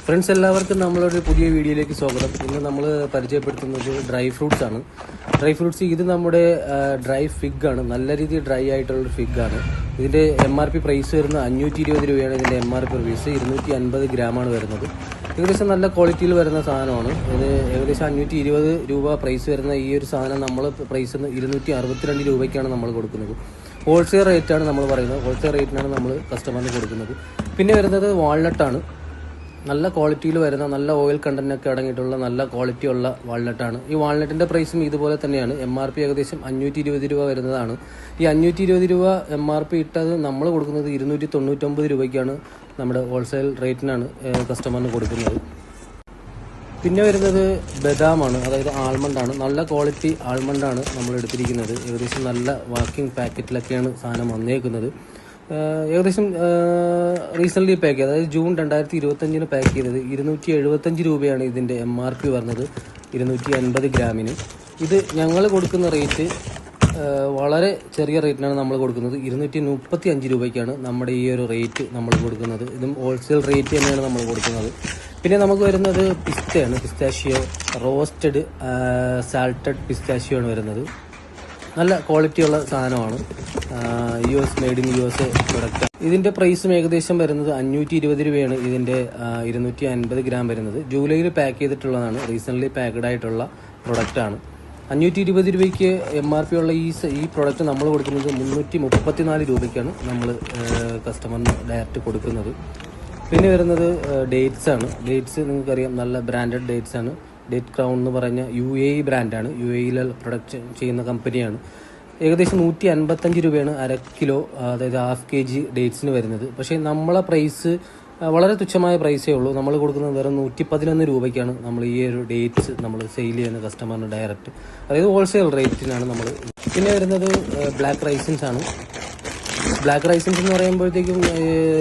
Friends, എല്ലാവർക്കും നമ്മളൊരു പുതിയ വീഡിയോയിലേക്ക് സ്വാഗതം. ഇന്ന് നമ്മൾ പരിചയപ്പെടുത്തുന്നത് ഡ്രൈ ഫ്രൂട്ട്സ് ആണ്. ഡ്രൈ ഫ്രൂട്ട്സ് ഇത് നമ്മുടെ ഡ്രൈ ഫിഗ് ആണ്. നല്ല രീതിയിൽ ഡ്രൈ ആയിട്ടുള്ള ഫിഗ് ആണ്. ഇതിന്റെ MRP പ്രൈസ് വരുന്നത് 520 രൂപയാണ്. ഇതിന്റെ MRP പ്രൈസ് 250 ഗ്രാമാണ് വരുന്നത്. ഏകദേശം നല്ല ക്വാളിറ്റിയിൽ വരുന്ന സാധനമാണ് ഇത്. ഏകദേശം 520 രൂപ പ്രൈസ് വരുന്ന ഈ ഒരു സാധനം നമ്മൾ പ്രൈസ് 262 രൂപയ്ക്കാണ് നമ്മൾ കൊടുക്കുന്നത്. ഹോൾസെയിൽ റേറ്റാണ് നമ്മൾ പറയുന്നത്. ഹോൾസെയിൽ റേറ്റിനാണ് നമ്മൾ കസ്റ്റമറിന് കൊടുക്കുന്നത്. പിന്നെ വരുന്നത് വാൾനട്ടാണ്. നല്ല ക്വാളിറ്റിയിൽ വരുന്ന, നല്ല ഓയിൽ കണ്ടന്റൊക്കെ അടങ്ങിയിട്ടുള്ള നല്ല ക്വാളിറ്റിയുള്ള വാൾനട്ടാണ്. ഈ വാൾനട്ടിന്റെ പ്രൈസും ഇതുപോലെ തന്നെയാണ്. MRP ഏകദേശം 520 രൂപ വരുന്നതാണ്. ഈ 520 രൂപ MRP ഇട്ടത് നമ്മൾ കൊടുക്കുന്നത് 299 രൂപയ്ക്കാണ്. നമ്മുടെ ഹോൾസെയിൽ റേറ്റിനാണ് കസ്റ്റമറിന് കൊടുക്കുന്നത്. പിന്നെ വരുന്നത് ബദാമാണ്, അതായത് ആൽമണ്ടാണ്. നല്ല ക്വാളിറ്റി ആൽമണ്ടാണ് നമ്മൾ എടുത്തിരിക്കുന്നത്. ഏകദേശം നല്ല വർക്കിംഗ് പാക്കറ്റിലൊക്കെയാണ് സാധനം വന്നേക്കുന്നത്. ഏകദേശം റീസെൻ്റ്ലി പാക്ക് ചെയ്തത്, അതായത് ജൂൺ 2025 പാക്ക് ചെയ്തത് 275 രൂപയാണ് ഇതിൻ്റെ MRP വരുന്നത് 250 ഗ്രാമിന്. ഇത് ഞങ്ങൾ കൊടുക്കുന്ന റേറ്റ് വളരെ ചെറിയ റേറ്റിനാണ് നമ്മൾ കൊടുക്കുന്നത്. 235 രൂപയ്ക്കാണ് നമ്മുടെ ഈ ഒരു റേറ്റ് നമ്മൾ കൊടുക്കുന്നത്. ഇതും ഹോൾസെയിൽ റേറ്റ് തന്നെയാണ് നമ്മൾ കൊടുക്കുന്നത്. പിന്നെ നമുക്ക് വരുന്നത് പിസ്തയാണ്. പിസ്താഷ്യോ റോസ്റ്റഡ് സാൾട്ടഡ് പിസ്താഷ്യോ ആണ് വരുന്നത്. നല്ല ക്വാളിറ്റിയുള്ള സാധനമാണ്. Made in USA product. ഇതിന്റെ പ്രൈസും ഏകദേശം വരുന്നത് 520 രൂപയാണ്. ഇതിന്റെ 250 ഗ്രാം വരുന്നത്. ജൂലൈയിൽ പാക്ക് ചെയ്തിട്ടുള്ളതാണ്. റീസെൻ്റ്ലി പാക്ക്ഡ് ആയിട്ടുള്ള പ്രൊഡക്റ്റ് ആണ്. 520 രൂപയ്ക്ക് MRP ഉള്ള ഈ പ്രൊഡക്റ്റ് നമ്മൾ കൊടുക്കുന്നത് 334 രൂപയ്ക്കാണ് നമ്മൾ കസ്റ്റമറിന് ഡയറക്റ്റ് കൊടുക്കുന്നത്. പിന്നെ വരുന്നത് ഡേറ്റ്സ് ആണ്. ഡേറ്റ്സ് നിങ്ങൾക്കറിയാം, നല്ല ബ്രാൻഡഡ് ഡേറ്റ്സ് ആണ്. ഡേറ്റ് ക്രൗൺ എന്ന് പറഞ്ഞ UAE ബ്രാൻഡാണ്. UAE പ്രൊഡക്റ്റ് ചെയ്യുന്ന കമ്പനിയാണ്. ഏകദേശം 155 രൂപയാണ് അര കിലോ, അതായത് ½ kg ഡേറ്റ്സിന് വരുന്നത്. പക്ഷേ നമ്മളെ പ്രൈസ് വളരെ തുച്ഛമായ പ്രൈസേ ഉള്ളൂ. നമ്മൾ കൊടുക്കുന്നത് വെറും 111 രൂപയ്ക്കാണ് നമ്മൾ ഈ ഒരു ഡേറ്റ്സ് നമ്മൾ സെയിൽ ചെയ്യുന്ന കസ്റ്റമറിന് ഡയറക്റ്റ്, അതായത് ഹോൾസെയിൽ റേറ്റിനാണ് നമ്മൾ. പിന്നെ വരുന്നത് ബ്ലാക്ക് റൈസിൻസ് ആണ്. ബ്ലാക്ക് റൈസിൻസ് എന്ന് പറയുമ്പോഴത്തേക്കും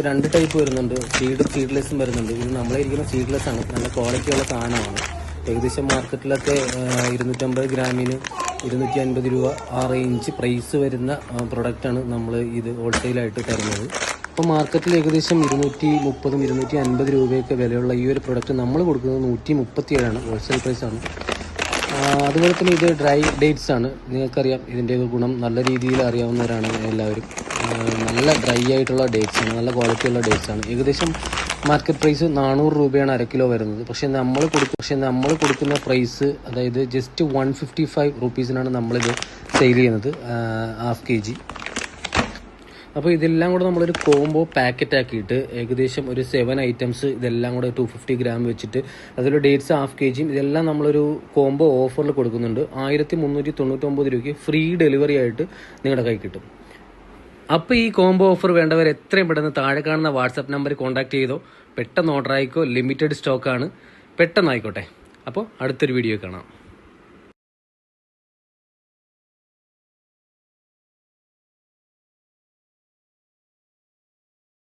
2 ടൈപ്പ് വരുന്നുണ്ട്. സീഡ്ലെസ്സും വരുന്നുണ്ട്. ഇത് നമ്മളെ ഇരിക്കുന്ന സീഡ്ലെസ് ആണ്. നല്ല ക്വാളിറ്റിയുള്ള സാധനമാണ്. ഏകദേശം മാർക്കറ്റിലൊക്കെ 250 ഗ്രാമിന് 250 രൂപ ആ റേഞ്ച് പ്രൈസ് വരുന്ന പ്രൊഡക്റ്റാണ് നമ്മൾ ഇത് ഹോൾസെയിലായിട്ട് തരുന്നത്. അപ്പോൾ മാർക്കറ്റിൽ ഏകദേശം 230 250 രൂപയൊക്കെ വിലയുള്ള ഈ ഒരു പ്രൊഡക്റ്റ് നമ്മൾ കൊടുക്കുന്നത് 137 ഹോൾസെയിൽ പ്രൈസാണ്. അതുപോലെ തന്നെ ഇത് ഡ്രൈ ഡേറ്റ്സ് ആണ്. നിങ്ങൾക്കറിയാം ഇതിൻ്റെ ഗുണം നല്ല രീതിയിൽ അറിയാവുന്നവരാണ് എല്ലാവരും. നല്ല ഡ്രൈ ആയിട്ടുള്ള ഡേറ്റ്സ് ആണ്. നല്ല ക്വാളിറ്റിയുള്ള ഡേറ്റ്സ് ആണ്. ഏകദേശം മാർക്കറ്റ് പ്രൈസ് 400 രൂപയാണ് അര കിലോ വരുന്നത്. പക്ഷേ നമ്മൾ കൊടുക്കുന്ന പ്രൈസ്, അതായത് ജസ്റ്റ് 155 റുപ്പീസിനാണ് നമ്മളിത് സെയിൽ ചെയ്യുന്നത് ½ kg. അപ്പോൾ ഇതെല്ലാം കൂടെ നമ്മളൊരു കോംബോ പാക്കറ്റ് ആക്കിയിട്ട് ഏകദേശം ഒരു 7 ഐറ്റംസ് ഇതെല്ലാം കൂടെ 250 ഗ്രാം വെച്ചിട്ട് അതിൽ ഡേറ്റ്സ് ½ kg ഇതെല്ലാം നമ്മളൊരു കോംബോ ഓഫറിൽ കൊടുക്കുന്നുണ്ട്. 1399 രൂപയ്ക്ക് ഫ്രീ ഡെലിവറി ആയിട്ട് നിങ്ങളുടെ കൈ കിട്ടും. അപ്പോൾ ഈ കോംബോ ഓഫർ വേണ്ടവർ എത്രയും പെട്ടെന്ന് താഴെ കാണുന്ന വാട്സാപ്പ് നമ്പറിൽ കോൺടാക്ട് ചെയ്തോ. പെട്ടെന്ന് ഓർഡർ ആയിക്കോ. ലിമിറ്റഡ് സ്റ്റോക്കാണ്. പെട്ടെന്ന് ആയിക്കോട്ടെ. അപ്പോൾ അടുത്തൊരു വീഡിയോ കാണാം.